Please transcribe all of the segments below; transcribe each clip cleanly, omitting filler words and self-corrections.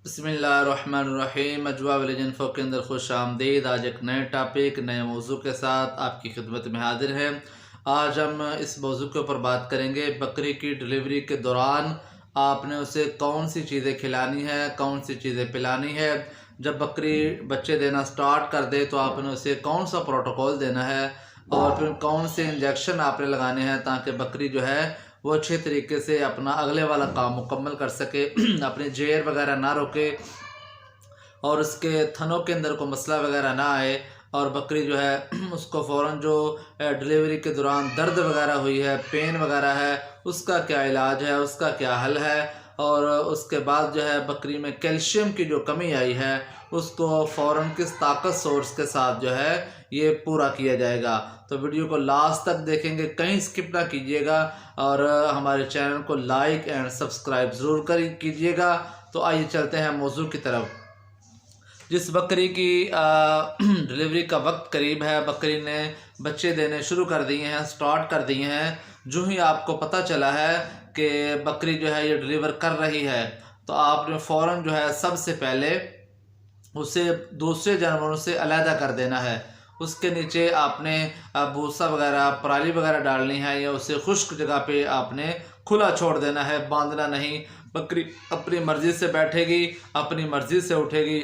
बिस्मिल्लाहिर्रहमानिर्रहीम। अजवा village info के अंदर खुश आमदीद। आज एक नए टॉपिक नए मौजू के साथ आपकी खिदमत में हाजिर है। आज हम इस मौजू के ऊपर बात करेंगे, बकरी की डिलीवरी के दौरान आपने उसे कौन सी चीज़ें खिलानी है, कौन सी चीज़ें पिलानी है। जब बकरी बच्चे देना स्टार्ट कर दे तो आपने उसे कौन सा प्रोटोकॉल देना है और फिर कौन से इंजेक्शन आपने लगाने हैं ताकि बकरी जो है वो अच्छे तरीके से अपना अगले वाला काम मुकम्मल कर सके, अपनी जेर वगैरह ना रोके और उसके थनों के अंदर कोई मसला वगैरह ना आए। और बकरी जो है उसको फ़ौरन जो डिलीवरी के दौरान दर्द वगैरह हुई है, पेन वगैरह है, उसका क्या इलाज है, उसका क्या हल है। और उसके बाद जो है बकरी में कैल्शियम की जो कमी आई है उसको फ़ौरन किस ताकत सोर्स के साथ जो है ये पूरा किया जाएगा। तो वीडियो को लास्ट तक देखेंगे, कहीं स्किप ना कीजिएगा और हमारे चैनल को लाइक एंड सब्सक्राइब ज़रूर कीजिएगा। तो आइए चलते हैं मौजू की तरफ। जिस बकरी की डिलीवरी का वक्त करीब है, बकरी ने बच्चे देने शुरू कर दिए हैं, स्टार्ट कर दिए हैं, जो ही आपको पता चला है कि बकरी जो है ये डिलीवर कर रही है तो आपने फ़ौरन जो है सबसे पहले उसे दूसरे जानवरों से अलहदा कर देना है। उसके नीचे आपने भूसा वगैरह, पराली वगैरह डालनी है या उसे खुश्क जगह पे आपने खुला छोड़ देना है, बांधना नहीं। बकरी अपनी मर्ज़ी से बैठेगी, अपनी मर्ज़ी से उठेगी।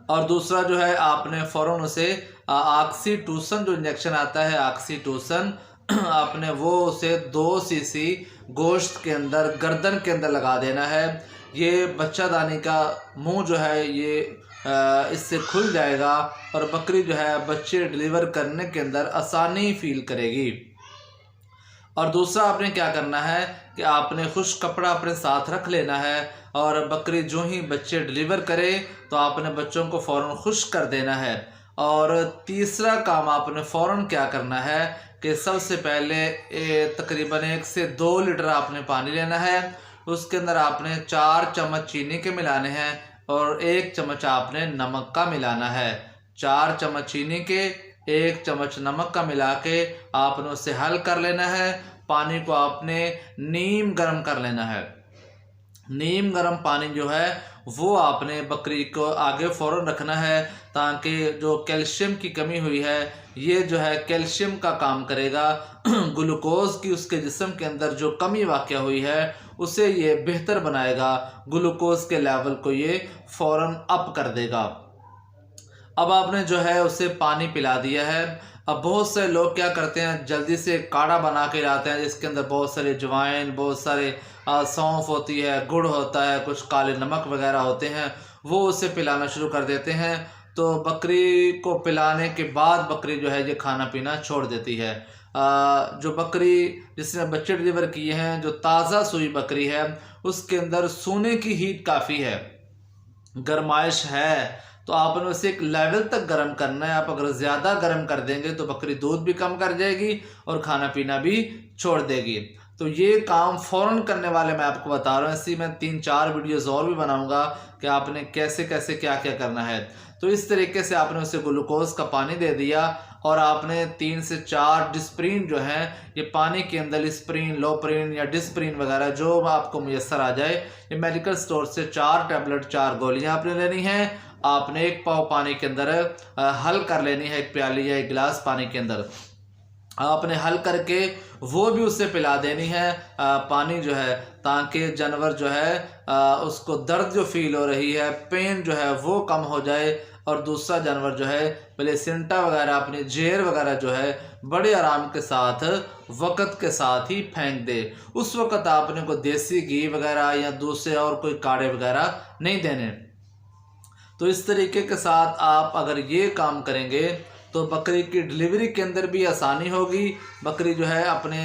और दूसरा जो है आपने फ़ौरन उसे ऑक्सीटोसिन जो इंजेक्शन आता है, ऑक्सीटोसिन आपने वो उसे 2 सीसी गोश्त के अंदर, गर्दन के अंदर लगा देना है। ये बच्चादानी का मुंह जो है ये इससे खुल जाएगा और बकरी जो है बच्चे डिलीवर करने के अंदर आसानी फील करेगी। और दूसरा आपने क्या करना है कि आपने खुश्क कपड़ा अपने साथ रख लेना है और बकरी जो ही बच्चे डिलीवर करे तो आपने बच्चों को फ़ौरन खुश्क कर देना है। और तीसरा काम आपने फ़ौरन क्या करना है कि सबसे पहले तकरीबन 1 से 2 लीटर आपने पानी लेना है। उसके अंदर आपने 4 चम्मच चीनी के मिलाने हैं और 1 चम्मच आपने नमक का मिलाना है। 4 चम्मच चीनी के, 1 चम्मच नमक का मिला के आपने उसे हल कर लेना है। पानी को आपने नीम गर्म कर लेना है। नीम गर्म पानी जो है वो आपने बकरी को आगे फ़ौरन रखना है ताकि जो कैल्शियम की कमी हुई है ये जो है कैल्शियम का काम करेगा। ग्लूकोज़ की उसके जिस्म के अंदर जो कमी वाक़या हुई है उसे ये बेहतर बनाएगा, ग्लूकोज़ के लेवल को ये फ़ौरन अप कर देगा। अब आपने जो है उसे पानी पिला दिया है। अब बहुत से लोग क्या करते हैं, जल्दी से काढ़ा बना के लाते हैं जिसके अंदर बहुत सारे अजवाइन, बहुत सारे सौंफ होती है, गुड़ होता है, कुछ काले नमक वगैरह होते हैं, वो उसे पिलाना शुरू कर देते हैं। तो बकरी को पिलाने के बाद बकरी जो है ये खाना पीना छोड़ देती है। जो बकरी जिसने बच्चे डिलीवर किए हैं, जो ताज़ा सूई बकरी है, उसके अंदर सोने की हीट काफ़ी है, गरमाइश है, तो आपने उसे एक लेवल तक गर्म करना है। आप अगर ज़्यादा गर्म कर देंगे तो बकरी दूध भी कम कर जाएगी और खाना पीना भी छोड़ देगी। तो ये काम फ़ौरन करने वाले मैं आपको बता रहा हूँ। इसी में 3-4 वीडियोज़ और भी बनाऊँगा कि आपने कैसे कैसे क्या क्या करना है। तो इस तरीके से आपने उसे ग्लूकोज़ का पानी दे दिया और आपने 3 से 4 डिस्प्रिन जो है ये पानी के अंदर, लिस्प्रीन, लोप्रीन या डिस्प्रिन वगैरह जो आपको मुयस्सर आ जाए, ये मेडिकल स्टोर से 4 टैबलेट, 4 गोलियाँ आपने लेनी हैं। आपने 1 पाव पानी के अंदर हल कर लेनी है, 1 प्याली या 1 गिलास पानी के अंदर आपने हल करके वो भी उसे पिला देनी है पानी जो है, ताकि जानवर जो है उसको दर्द जो फील हो रही है, पेन जो है वो कम हो जाए। और दूसरा जानवर जो है प्लेसेंटा वगैरह, अपनी जेर वगैरह जो है बड़े आराम के साथ वक़्त के साथ ही फेंक दे। उस वक़्त आपने को देसी घी वगैरह या दूसरे और कोई काढ़े वगैरह नहीं देने। तो इस तरीके के साथ आप अगर ये काम करेंगे तो बकरी की डिलीवरी के अंदर भी आसानी होगी। बकरी जो है अपने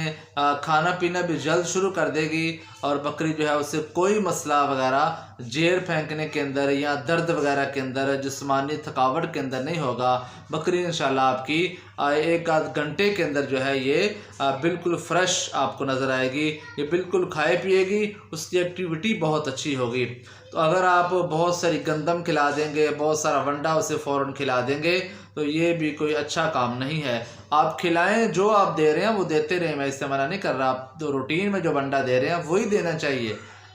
खाना पीना भी जल्द शुरू कर देगी और बकरी जो है उससे कोई मसला वगैरह जेर फेंकने के अंदर या दर्द वगैरह के अंदर, जिस्मानी थकावट के अंदर नहीं होगा। बकरी इंशाल्लाह आपकी 1-आध घंटे के अंदर जो है ये बिल्कुल फ्रेश आपको नज़र आएगी। ये बिल्कुल खाए पिएगी, उसकी एक्टिविटी बहुत अच्छी होगी। तो अगर आप बहुत सारी गंदम खिला देंगे, बहुत सारा वंडा उसे फ़ौरन खिला देंगे तो ये भी कोई अच्छा काम नहीं है। आप खिलाएं, जो आप दे रहे हैं वो देते रहें, मैं इससे मना नहीं कर रहा। आप तो रूटीन में जो वंडा दे रहे हैं वही देना चाहिए।